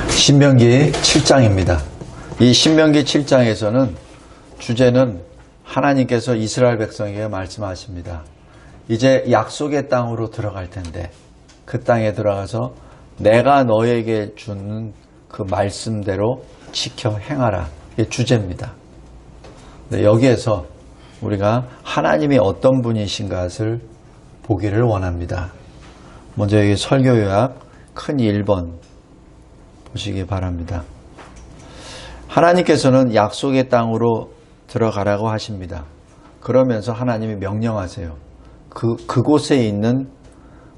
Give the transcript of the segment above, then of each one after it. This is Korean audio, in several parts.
신명기 7장입니다. 이 신명기 7장에서는 주제는 하나님께서 이스라엘 백성에게 말씀하십니다. 이제 약속의 땅으로 들어갈 텐데 그 땅에 들어가서 내가 너에게 주는 그 말씀대로 지켜 행하라. 이게 주제입니다. 여기에서 우리가 하나님이 어떤 분이신 것을 보기를 원합니다. 먼저 여기 설교 요약 큰 1번 보시기 바랍니다. 하나님께서는 약속의 땅으로 들어가라고 하십니다. 그러면서 하나님이 명령하세요. 그곳에 있는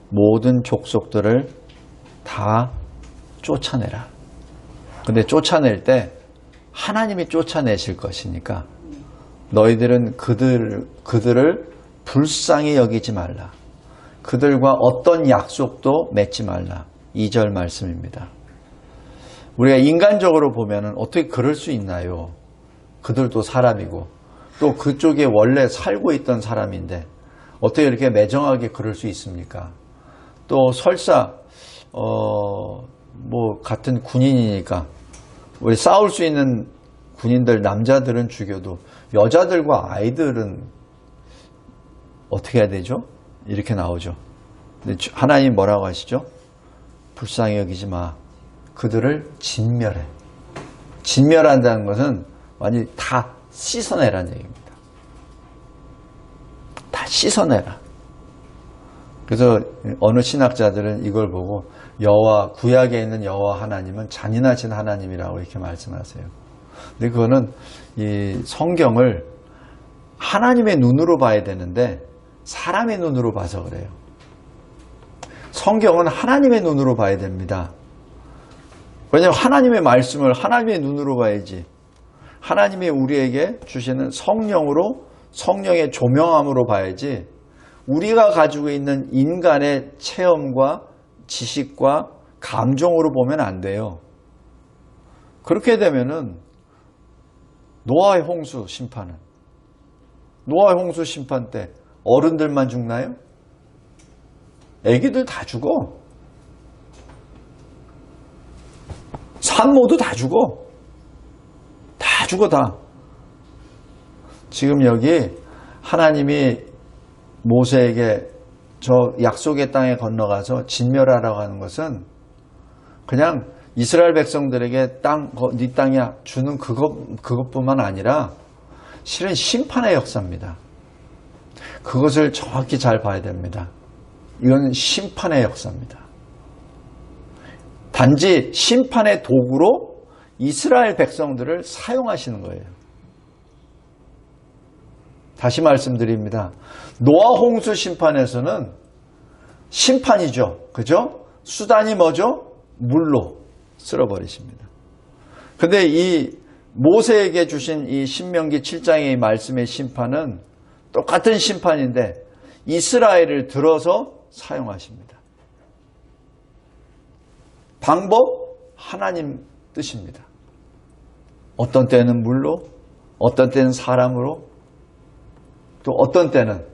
모든 족속들을 다 쫓아내라. 근데 쫓아낼 때 하나님이 쫓아내실 것이니까 너희들은 그들을 불쌍히 여기지 말라. 그들과 어떤 약속도 맺지 말라. 2절 말씀입니다. 우리가 인간적으로 보면은 어떻게 그럴 수 있나요? 그들도 사람이고 또 그쪽에 원래 살고 있던 사람인데 어떻게 이렇게 매정하게 그럴 수 있습니까? 또 설사 같은 군인이니까 우리 싸울 수 있는 군인들 남자들은 죽여도 여자들과 아이들은 어떻게 해야 되죠? 이렇게 나오죠. 근데 하나님 뭐라고 하시죠? 불쌍히 여기지 마. 그들을 진멸해. 진멸한다는 것은 완전히 다 씻어내라는 얘기입니다. 다 씻어내라. 그래서 어느 신학자들은 이걸 보고 구약에 있는 여호와 하나님은 잔인하신 하나님이라고 이렇게 말씀하세요. 근데 그거는 이 성경을 하나님의 눈으로 봐야 되는데 사람의 눈으로 봐서 그래요. 성경은 하나님의 눈으로 봐야 됩니다. 왜냐하면 하나님의 말씀을 하나님의 눈으로 봐야지. 하나님이 우리에게 주시는 성령의 조명함으로 봐야지 우리가 가지고 있는 인간의 체험과 지식과 감정으로 보면 안 돼요. 그렇게 되면은 노아의 홍수 심판 때 어른들만 죽나요? 애기들 다 죽어. 산모도 다 죽어. 다. 지금 여기 하나님이 모세에게 저 약속의 땅에 건너가서 진멸하라고 하는 것은 그냥 이스라엘 백성들에게 네 땅이야 주는 그것뿐만 아니라 실은 심판의 역사입니다. 그것을 정확히 잘 봐야 됩니다. 이건 심판의 역사입니다. 단지 심판의 도구로 이스라엘 백성들을 사용하시는 거예요. 다시 말씀드립니다. 노아 홍수 심판에서는 심판이죠. 그죠? 수단이 뭐죠? 물로 쓸어버리십니다. 근데 이 모세에게 주신 이 신명기 7장의 말씀의 심판은 똑같은 심판인데 이스라엘을 들어서 사용하십니다. 방법 하나님 뜻입니다. 어떤 때는 물로, 어떤 때는 사람으로, 또 어떤 때는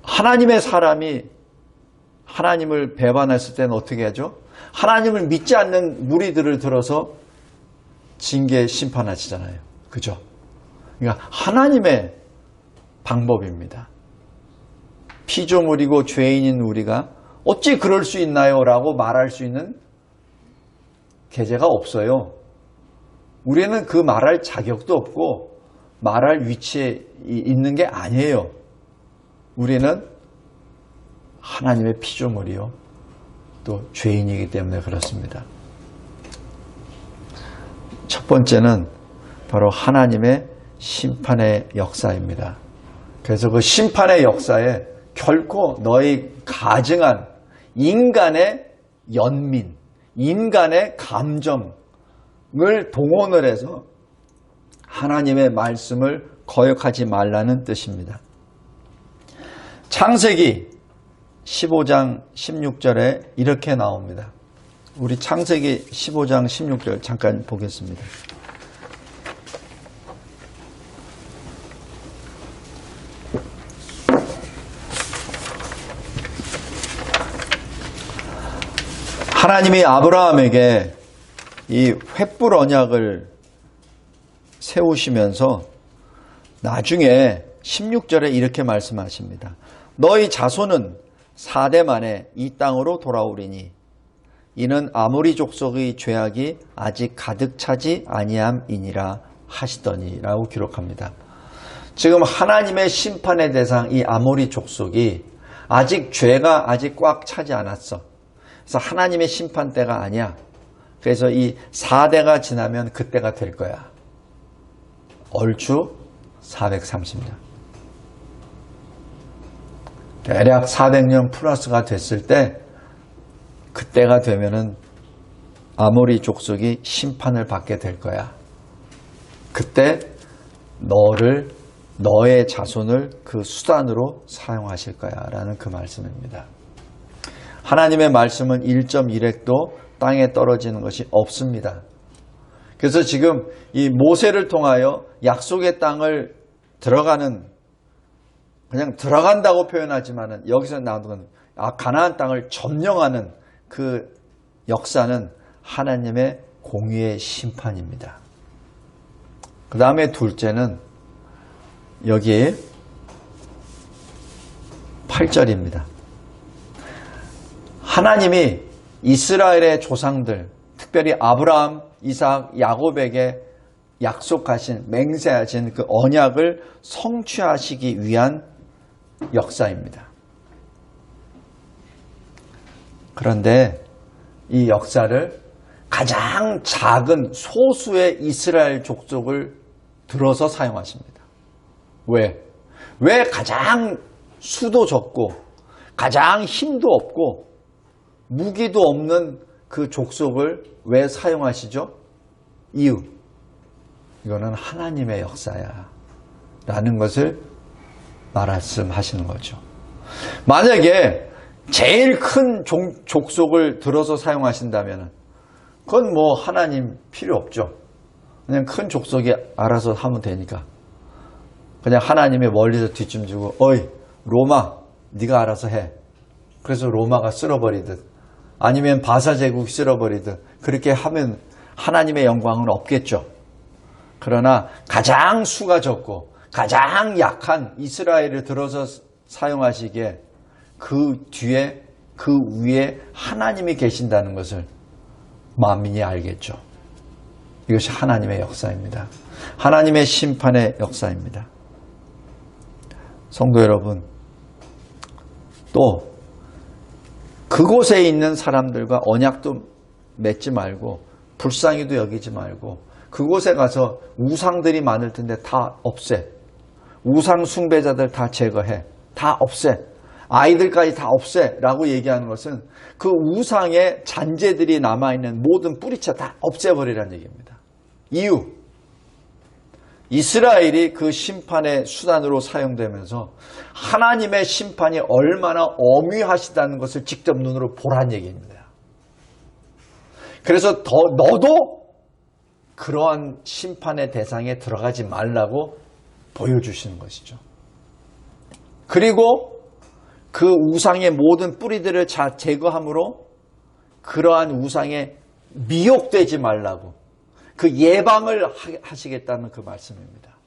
하나님의 사람이 하나님을 배반했을 때는 어떻게 하죠? 하나님을 믿지 않는 무리들을 들어서 징계 심판하시잖아요. 그죠? 그러니까 하나님의 방법입니다. 피조물이고 죄인인 우리가 어찌 그럴 수 있나요? 라고 말할 수 있는 계제가 없어요. 우리는 그 말할 자격도 없고 말할 위치에 있는 게 아니에요. 우리는 하나님의 피조물이요. 또 죄인이기 때문에 그렇습니다. 첫 번째는 바로 하나님의 심판의 역사입니다. 그래서 그 심판의 역사에 결코 너희 가증한 인간의 연민, 인간의 감정을 동원을 해서 하나님의 말씀을 거역하지 말라는 뜻입니다. 창세기 15장 16절에 이렇게 나옵니다. 우리 창세기 15장 16절 잠깐 보겠습니다. 하나님이 아브라함에게 이 횃불 언약을 세우시면서 나중에 16절에 이렇게 말씀하십니다. 너희 자손은 4대 만에 이 땅으로 돌아오리니 이는 아모리 족속의 죄악이 아직 가득 차지 아니함이니라 하시더니 라고 기록합니다. 지금 하나님의 심판의 대상 이 아모리 족속이 아직 죄가 아직 꽉 차지 않았어. 그래서 하나님의 심판 때가 아니야. 그래서 이 4대가 지나면 그때가 될 거야. 얼추 430년. 대략 400년 플러스가 됐을 때 그때가 되면은 아모리 족속이 심판을 받게 될 거야. 그때 너의 자손을 그 수단으로 사용하실 거야 라는 그 말씀입니다. 하나님의 말씀은 1.1획도 땅에 떨어지는 것이 없습니다. 그래서 지금 이 모세를 통하여 약속의 땅을 그냥 들어간다고 표현하지만은 여기서 나오는 가나안 땅을 점령하는 그 역사는 하나님의 공의의 심판입니다. 그 다음에 둘째는 여기 8절입니다. 하나님이 이스라엘의 조상들, 특별히 아브라함, 이삭, 야곱에게 약속하신, 맹세하신 그 언약을 성취하시기 위한 역사입니다. 그런데 이 역사를 가장 작은 소수의 이스라엘 족속을 들어서 사용하십니다. 왜 가장 수도 적고 가장 힘도 없고 무기도 없는 그 족속을 왜 사용하시죠? 이유. 이거는 하나님의 역사야 라는 것을 말씀하시는 거죠. 만약에 제일 큰 족속을 들어서 사용하신다면 그건 뭐 하나님 필요 없죠. 그냥 큰 족속이 알아서 하면 되니까. 그냥 하나님이 멀리서 뒷짐지고 어이 로마 네가 알아서 해. 그래서 로마가 쓸어버리듯 아니면 바사 제국이 쓸어버리듯 그렇게 하면 하나님의 영광은 없겠죠. 그러나 가장 수가 적고 가장 약한 이스라엘을 들어서 사용하시기에 그 뒤에 그 위에 하나님이 계신다는 것을 만민이 알겠죠. 이것이 하나님의 역사입니다. 하나님의 심판의 역사입니다. 성도 여러분, 또 그곳에 있는 사람들과 언약도 맺지 말고 불쌍히도 여기지 말고 그곳에 가서 우상들이 많을 텐데 다 없애. 우상 숭배자들 다 제거해. 다 없애. 아이들까지 다 없애라고 얘기하는 것은 그 우상의 잔재들이 남아있는 모든 뿌리채 다 없애버리라는 얘기입니다. 이유. 이스라엘이 그 심판의 수단으로 사용되면서 하나님의 심판이 얼마나 엄위하시다는 것을 직접 눈으로 보란 얘기입니다. 그래서 너도 그러한 심판의 대상에 들어가지 말라고 보여주시는 것이죠. 그리고 그 우상의 모든 뿌리들을 제거함으로 그러한 우상에 미혹되지 말라고 그 예방을 하시겠다는 그 말씀입니다.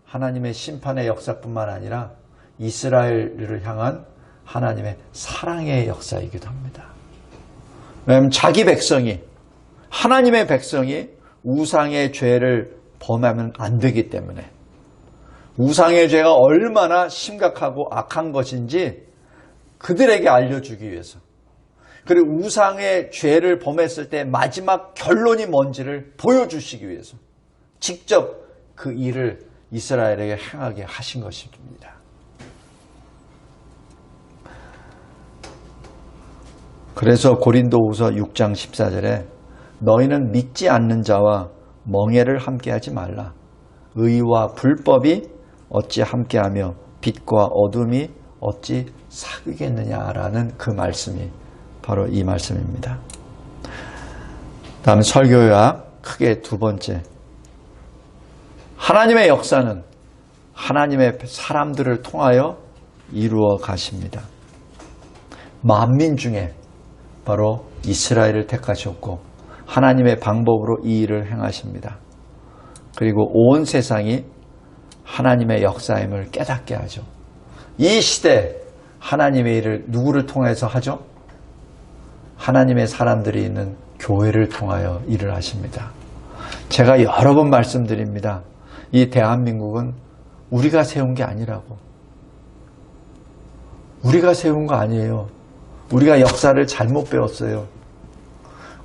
하나님의 심판의 역사뿐만 아니라 이스라엘을 향한 하나님의 사랑의 역사이기도 합니다. 왜냐하면 자기 백성이 하나님의 백성이 우상의 죄를 범하면 안 되기 때문에 우상의 죄가 얼마나 심각하고 악한 것인지 그들에게 알려주기 위해서 그리고 우상의 죄를 범했을 때 마지막 결론이 뭔지를 보여주시기 위해서 직접 그 일을 이스라엘에게 행하게 하신 것입니다. 그래서 고린도후서 6장 14절에 너희는 믿지 않는 자와 멍에를 함께하지 말라. 의와 불법이 어찌 함께하며 빛과 어둠이 어찌 사귀겠느냐라는 그 말씀이 바로 이 말씀입니다. 다음 설교요약 크게 두 번째. 하나님의 역사는 하나님의 사람들을 통하여 이루어 가십니다. 만민 중에 바로 이스라엘을 택하셨고 하나님의 방법으로 이 일을 행하십니다. 그리고 온 세상이 하나님의 역사임을 깨닫게 하죠. 이 시대 하나님의 일을 누구를 통해서 하죠? 하나님의 사람들이 있는 교회를 통하여 일을 하십니다. 제가 여러 번 말씀드립니다. 이 대한민국은 우리가 세운 게 아니라고. 우리가 세운 거 아니에요. 우리가 역사를 잘못 배웠어요.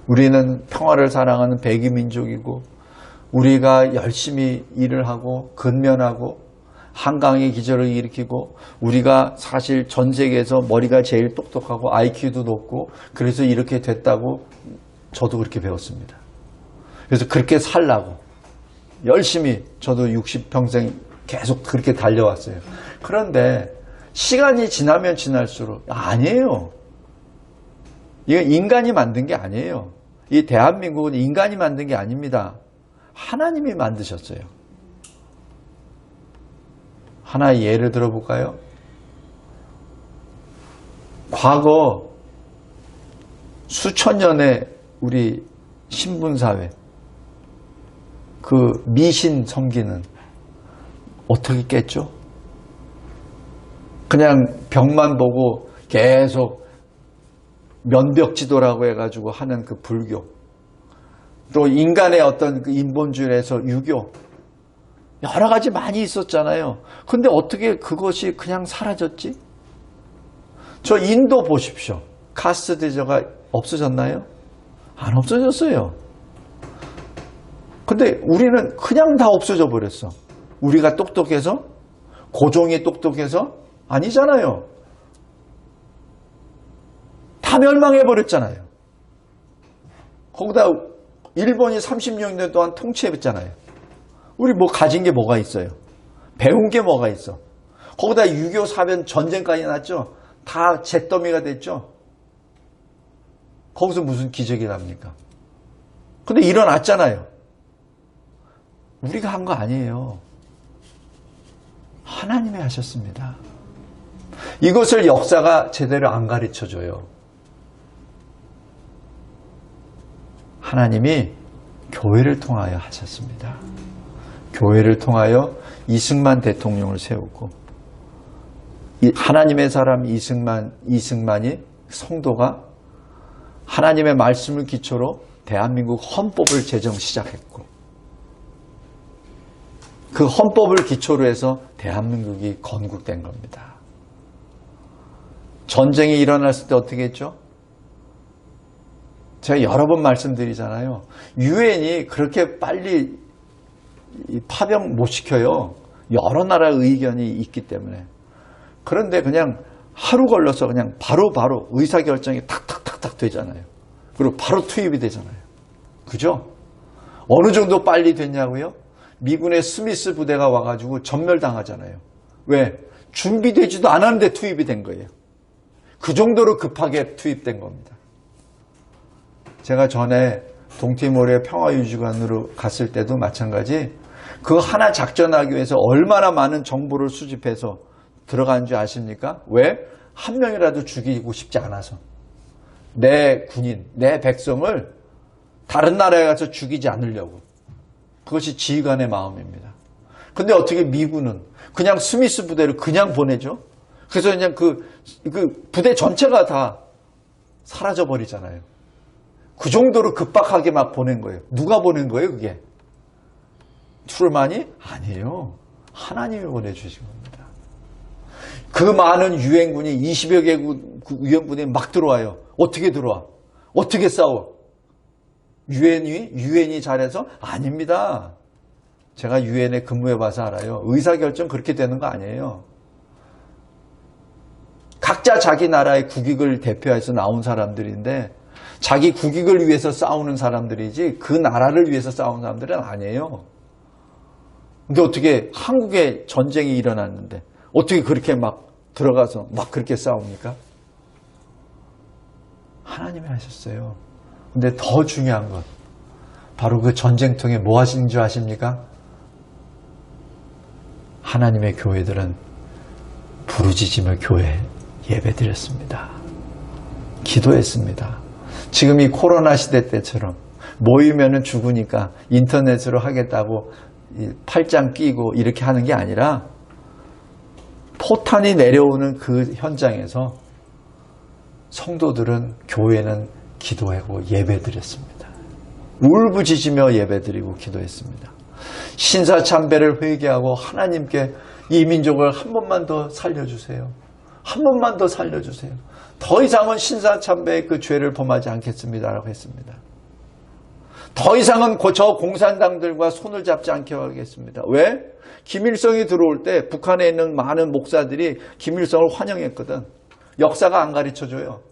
우리는 평화를 사랑하는 백이민족이고 우리가 열심히 일을 하고 근면하고 한강의 기절을 일으키고 우리가 사실 전 세계에서 머리가 제일 똑똑하고 IQ도 높고 그래서 이렇게 됐다고 저도 그렇게 배웠습니다. 그래서 그렇게 살라고 열심히 저도 60평생 계속 그렇게 달려왔어요. 그런데 시간이 지나면 지날수록 아니에요. 이건 인간이 만든 게 아니에요. 이 대한민국은 인간이 만든 게 아닙니다. 하나님이 만드셨어요. 하나의 예를 들어볼까요? 과거 수천 년의 우리 신분사회, 그 미신 섬기는 어떻게 깼죠? 그냥 벽만 보고 계속 면벽지도라고 해가지고 하는 그 불교, 또 인간의 어떤 그 인본주의에서 유교, 여러 가지 많이 있었잖아요. 근데 어떻게 그것이 그냥 사라졌지? 저 인도 보십시오. 카스트제가 없어졌나요? 안 없어졌어요. 근데 우리는 그냥 다 없어져 버렸어. 우리가 똑똑해서? 고종이 똑똑해서? 아니잖아요. 다 멸망해 버렸잖아요. 거기다 일본이 36년 동안 통치했잖아요. 우리 뭐 가진 게 뭐가 있어요? 배운 게 뭐가 있어? 거기다 6.25 사변 전쟁까지 났죠? 다 잿더미가 됐죠? 거기서 무슨 기적이 납니까? 근데 일어났잖아요. 우리가 한 거 아니에요. 하나님이 하셨습니다. 이것을 역사가 제대로 안 가르쳐줘요. 하나님이 교회를 통하여 하셨습니다. 교회를 통하여 이승만 대통령을 세우고 하나님의 사람 이승만이 성도가 하나님의 말씀을 기초로 대한민국 헌법을 제정 시작했고 그 헌법을 기초로 해서 대한민국이 건국된 겁니다. 전쟁이 일어났을 때 어떻게 했죠? 제가 여러 번 말씀드리잖아요. 유엔이 그렇게 빨리 파병 못 시켜요. 여러 나라의 의견이 있기 때문에. 그런데 그냥 하루 걸려서 그냥 바로 의사결정이 탁탁탁탁 되잖아요. 그리고 바로 투입이 되잖아요. 그죠? 어느 정도 빨리 됐냐고요? 미군의 스미스 부대가 와가지고 전멸당하잖아요. 왜? 준비되지도 않았는데 투입이 된 거예요. 그 정도로 급하게 투입된 겁니다. 제가 전에 동티모르의 평화유지관으로 갔을 때도 마찬가지 그 하나 작전하기 위해서 얼마나 많은 정보를 수집해서 들어간 줄 아십니까? 왜? 한 명이라도 죽이고 싶지 않아서. 내 군인, 내 백성을 다른 나라에 가서 죽이지 않으려고. 그것이 지휘관의 마음입니다. 근데 어떻게 미군은 그냥 스미스 부대를 그냥 보내죠? 그래서 그냥 그 부대 전체가 다 사라져 버리잖아요. 그 정도로 급박하게 막 보낸 거예요. 누가 보낸 거예요, 그게? 트루만이? 아니에요. 하나님이 보내주신 겁니다. 그 많은 유엔군이 20여 개국 유엔군이 막 들어와요. 어떻게 들어와? 어떻게 싸워? 유엔이 잘해서? 아닙니다. 제가 유엔에 근무해봐서 알아요. 의사결정 그렇게 되는 거 아니에요. 각자 자기 나라의 국익을 대표해서 나온 사람들인데 자기 국익을 위해서 싸우는 사람들이지 그 나라를 위해서 싸우는 사람들은 아니에요. 근데 어떻게 한국에 전쟁이 일어났는데 어떻게 그렇게 막 들어가서 막 그렇게 싸웁니까? 하나님이 하셨어요. 근데 더 중요한 건 바로 그 전쟁통에 뭐 하신 줄 아십니까? 하나님의 교회들은 부르짖으며 교회 예배드렸습니다. 기도했습니다. 지금 이 코로나 시대 때처럼 모이면은 죽으니까 인터넷으로 하겠다고 팔짱 끼고 이렇게 하는 게 아니라 포탄이 내려오는 그 현장에서 성도들은, 교회는 기도하고 예배드렸습니다. 울부짖으며 예배드리고 기도했습니다. 신사참배를 회개하고 하나님께 이 민족을 한 번만 더 살려주세요. 한 번만 더 살려주세요. 더 이상은 신사참배의 그 죄를 범하지 않겠습니다라고 했습니다. 더 이상은 저 공산당들과 손을 잡지 않게 하겠습니다. 왜? 김일성이 들어올 때 북한에 있는 많은 목사들이 김일성을 환영했거든. 역사가 안 가르쳐줘요.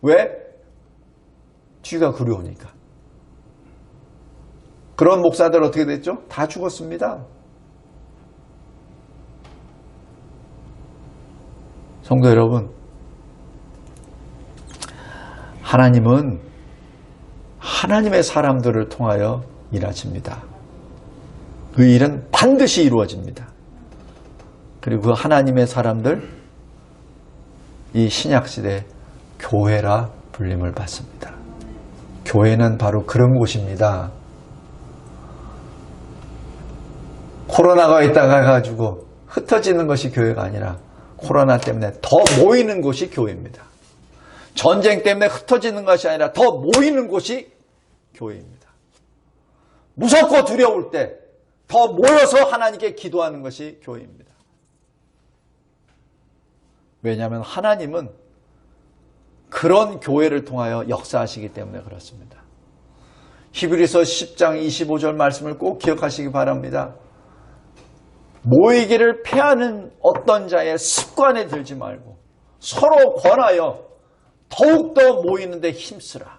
왜? 뒤가 그리우니까. 그런 목사들 어떻게 됐죠? 다 죽었습니다. 성도 여러분, 하나님은 하나님의 사람들을 통하여 일하십니다. 그 일은 반드시 이루어집니다. 그리고 그 하나님의 사람들, 이 신약시대 교회라 불림을 받습니다. 교회는 바로 그런 곳입니다. 코로나가 있다가 가지고 흩어지는 것이 교회가 아니라 코로나 때문에 더 모이는 곳이 교회입니다. 전쟁 때문에 흩어지는 것이 아니라 더 모이는 곳이 교회입니다. 무섭고 두려울 때 더 모여서 하나님께 기도하는 것이 교회입니다. 왜냐하면 하나님은 그런 교회를 통하여 역사하시기 때문에 그렇습니다. 히브리서 10장 25절 말씀을 꼭 기억하시기 바랍니다. 모이기를 패하는 어떤 자의 습관에 들지 말고 서로 권하여 더욱더 모이는 데 힘쓰라.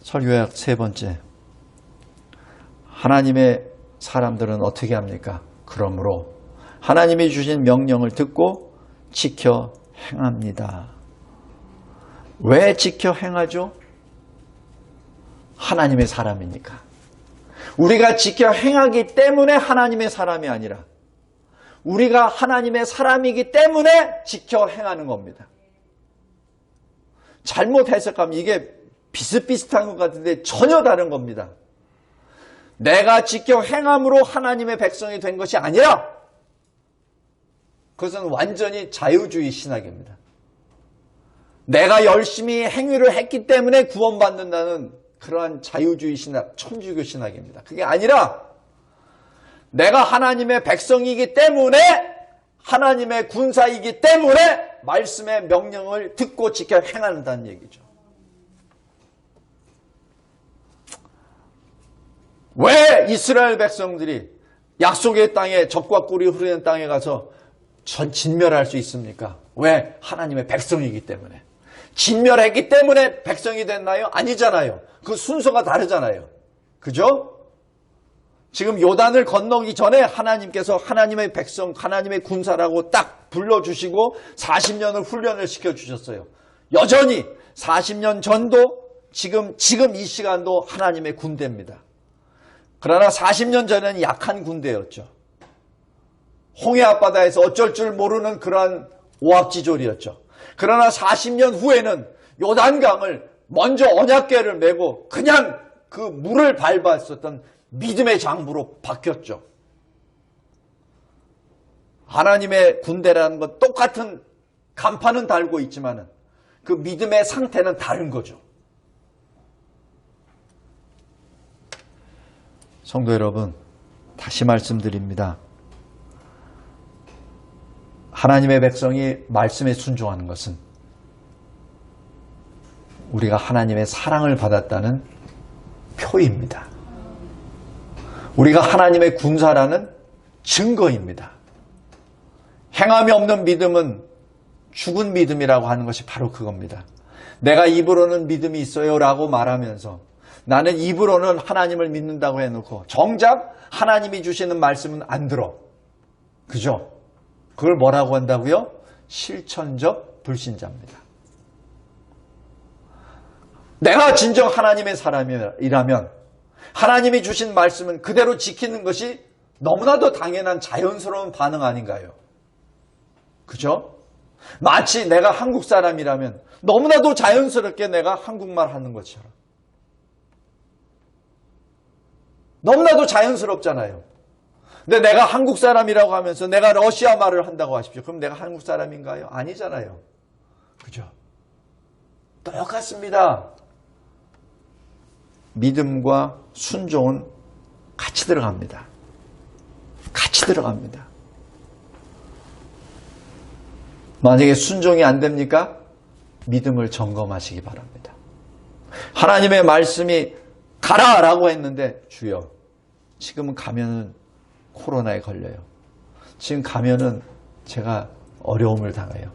설교약 세 번째, 하나님의 사람들은 어떻게 합니까? 그러므로 하나님이 주신 명령을 듣고 지켜 행합니다. 왜 지켜 행하죠? 하나님의 사람이니까. 우리가 지켜 행하기 때문에 하나님의 사람이 아니라 우리가 하나님의 사람이기 때문에 지켜 행하는 겁니다. 잘못 해석하면 이게 비슷비슷한 것 같은데 전혀 다른 겁니다. 내가 지켜 행함으로 하나님의 백성이 된 것이 아니라 그것은 완전히 자유주의 신학입니다. 내가 열심히 행위를 했기 때문에 구원받는다는 그러한 자유주의 신학, 천주교 신학입니다. 그게 아니라 내가 하나님의 백성이기 때문에, 하나님의 군사이기 때문에 말씀의 명령을 듣고 지켜 행한다는 얘기죠. 왜 이스라엘 백성들이 약속의 땅에, 적과 꿀이 흐르는 땅에 가서 진멸할 수 있습니까? 왜? 하나님의 백성이기 때문에. 진멸했기 때문에 백성이 됐나요? 아니잖아요. 그 순서가 다르잖아요. 그죠? 지금 요단을 건너기 전에 하나님께서 하나님의 백성, 하나님의 군사라고 딱 불러주시고 40년을 훈련을 시켜주셨어요. 여전히 40년 전도 지금 이 시간도 하나님의 군대입니다. 그러나 40년 전에는 약한 군대였죠. 홍해 앞바다에서 어쩔 줄 모르는 그러한 오합지졸이었죠. 그러나 40년 후에는 요단강을 먼저 언약궤를 메고 그냥 그 물을 밟았었던 믿음의 장부로 바뀌었죠. 하나님의 군대라는 건 똑같은 간판은 달고 있지만 그 믿음의 상태는 다른 거죠. 성도 여러분, 다시 말씀드립니다. 하나님의 백성이 말씀에 순종하는 것은 우리가 하나님의 사랑을 받았다는 표입니다. 우리가 하나님의 군사라는 증거입니다. 행함이 없는 믿음은 죽은 믿음이라고 하는 것이 바로 그겁니다. 내가 입으로는 믿음이 있어요 라고 말하면서 나는 입으로는 하나님을 믿는다고 해놓고 정작 하나님이 주시는 말씀은 안 들어. 그죠? 그걸 뭐라고 한다고요? 실천적 불신자입니다. 내가 진정 하나님의 사람이라면 하나님이 주신 말씀은 그대로 지키는 것이 너무나도 당연한 자연스러운 반응 아닌가요? 그죠? 마치 내가 한국 사람이라면 너무나도 자연스럽게 내가 한국말 하는 것처럼. 너무나도 자연스럽잖아요. 근데 내가 한국 사람이라고 하면서 내가 러시아 말을 한다고 하십시오. 그럼 내가 한국 사람인가요? 아니잖아요. 그죠? 똑같습니다. 믿음과 순종은 같이 들어갑니다. 같이 들어갑니다. 만약에 순종이 안 됩니까? 믿음을 점검하시기 바랍니다. 하나님의 말씀이 가라라고 했는데 주여 지금은 가면은 코로나에 걸려요. 지금 가면은 제가 어려움을 당해요.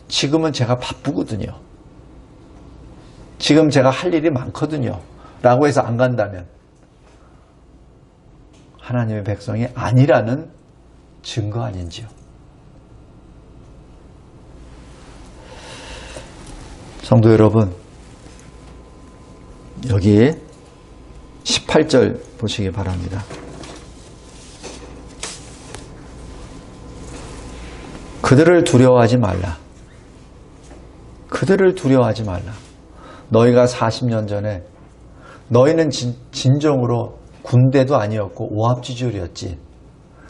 지금은 제가 바쁘거든요. 지금 제가 할 일이 많거든요. 라고 해서 안 간다면 하나님의 백성이 아니라는 증거 아닌지요. 성도 여러분, 여기 18절 보시기 바랍니다. 그들을 두려워하지 말라. 그들을 두려워하지 말라. 너희가 40년 전에 너희는 진정으로 군대도 아니었고 오합지졸이었지.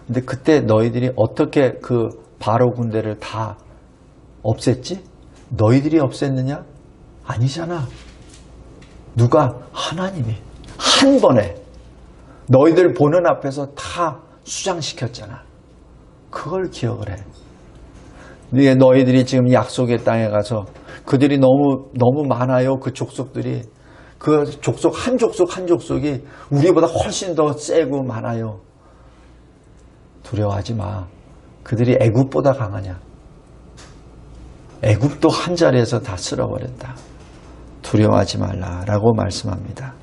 근데 그때 너희들이 어떻게 그 바로 군대를 다 없앴지? 너희들이 없앴느냐? 아니잖아. 누가? 하나님이 한 번에 너희들 보는 앞에서 다 수장시켰잖아. 그걸 기억을 해. 너희들이 지금 약속의 땅에 가서 그들이 너무 많아요. 그 족속들이. 그 족속 한 족속이 우리보다 훨씬 더 세고 많아요. 두려워하지 마. 그들이 애굽보다 강하냐? 애굽도 한 자리에서 다 쓸어버렸다. 두려워하지 말라라고 말씀합니다.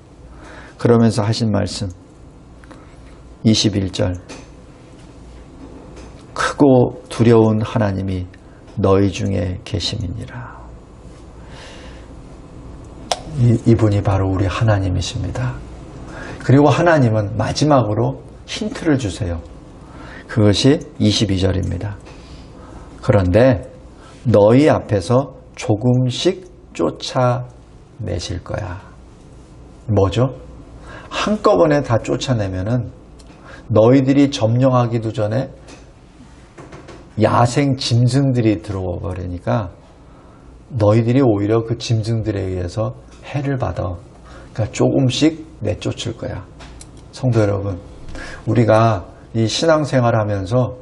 그러면서 하신 말씀 21절 크고 두려운 하나님이 너희 중에 계심이니라. 이분이 바로 우리 하나님이십니다. 그리고 하나님은 마지막으로 힌트를 주세요. 그것이 22절입니다. 그런데 너희 앞에서 조금씩 쫓아내실 거야. 뭐죠? 한꺼번에 다 쫓아내면은 너희들이 점령하기도 전에 야생 짐승들이 들어와 버리니까 너희들이 오히려 그 짐승들에 의해서 해를 받아. 그러니까 조금씩 내쫓을 거야. 성도 여러분, 우리가 이 신앙생활 하면서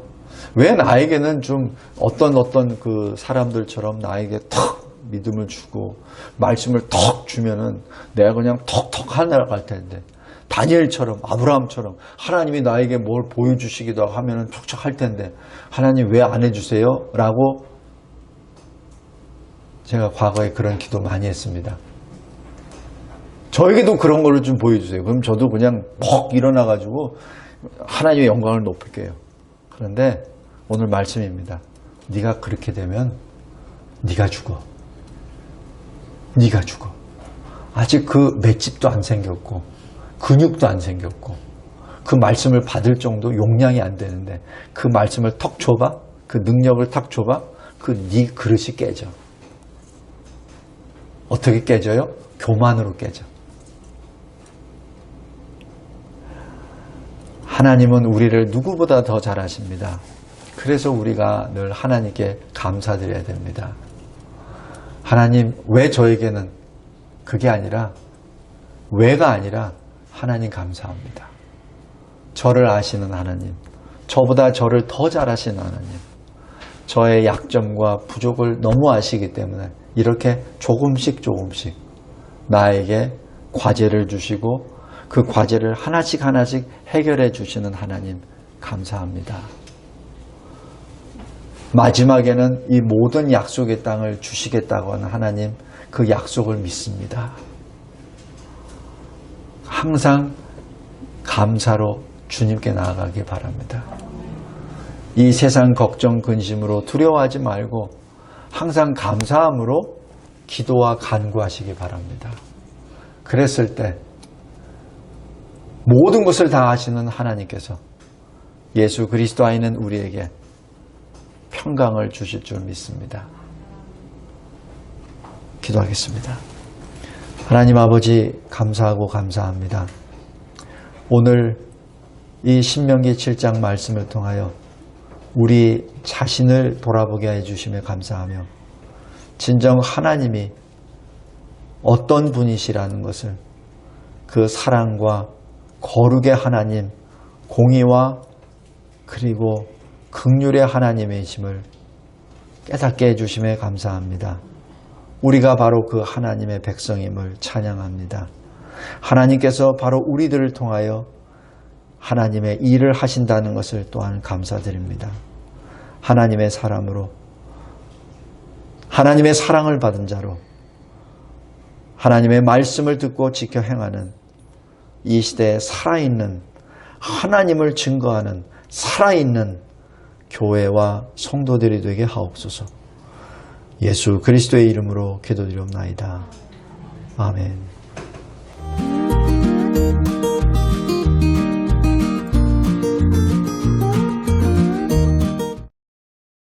왜 나에게는 좀 어떤 그 사람들처럼 나에게 턱 믿음을 주고 말씀을 턱 주면은 내가 그냥 턱턱 하나갈 텐데, 다니엘처럼 아브라함처럼 하나님이 나에게 뭘 보여주시기도 하면은 척척 할 텐데 하나님 왜 안 해주세요? 라고 제가 과거에 그런 기도 많이 했습니다. 저에게도 그런 거를 좀 보여주세요. 그럼 저도 그냥 퍽 일어나가지고 하나님의 영광을 높일게요. 그런데 오늘 말씀입니다. 네가 그렇게 되면 네가 죽어. 네가 죽어. 아직 그 맷집도 안 생겼고 근육도 안 생겼고 그 말씀을 받을 정도 용량이 안 되는데 그 말씀을 턱 줘봐. 그 능력을 탁 줘봐. 그 네 그릇이 깨져. 어떻게 깨져요? 교만으로 깨져. 하나님은 우리를 누구보다 더 잘 아십니다. 그래서 우리가 늘 하나님께 감사드려야 됩니다. 하나님, 왜 저에게는 그게 아니라, 왜가 아니라 하나님 감사합니다. 저를 아시는 하나님, 저보다 저를 더 잘 아시는 하나님, 저의 약점과 부족을 너무 아시기 때문에 이렇게 조금씩 나에게 과제를 주시고 그 과제를 하나씩 해결해 주시는 하나님 감사합니다. 마지막에는 이 모든 약속의 땅을 주시겠다고 하는 하나님, 그 약속을 믿습니다. 항상 감사로 주님께 나아가기 바랍니다. 이 세상 걱정 근심으로 두려워하지 말고 항상 감사함으로 기도와 간구하시기 바랍니다. 그랬을 때 모든 것을 다 하시는 하나님께서 예수 그리스도 안에 있는 우리에게 평강을 주실 줄 믿습니다. 기도하겠습니다. 하나님 아버지 감사하고 감사합니다. 오늘 이 신명기 7장 말씀을 통하여 우리 자신을 돌아보게 해주심에 감사하며 진정 하나님이 어떤 분이시라는 것을 그 사랑과 거룩의 하나님, 공의와 그리고 긍휼의 하나님이심을 깨닫게 해주심에 감사합니다. 우리가 바로 그 하나님의 백성임을 찬양합니다. 하나님께서 바로 우리들을 통하여 하나님의 일을 하신다는 것을 또한 감사드립니다. 하나님의 사람으로, 하나님의 사랑을 받은 자로, 하나님의 말씀을 듣고 지켜 행하는 이 시대에 살아있는 하나님을 증거하는 살아있는 교회와 성도들이 되게 하옵소서. 예수 그리스도의 이름으로 기도드리옵나이다. 아멘.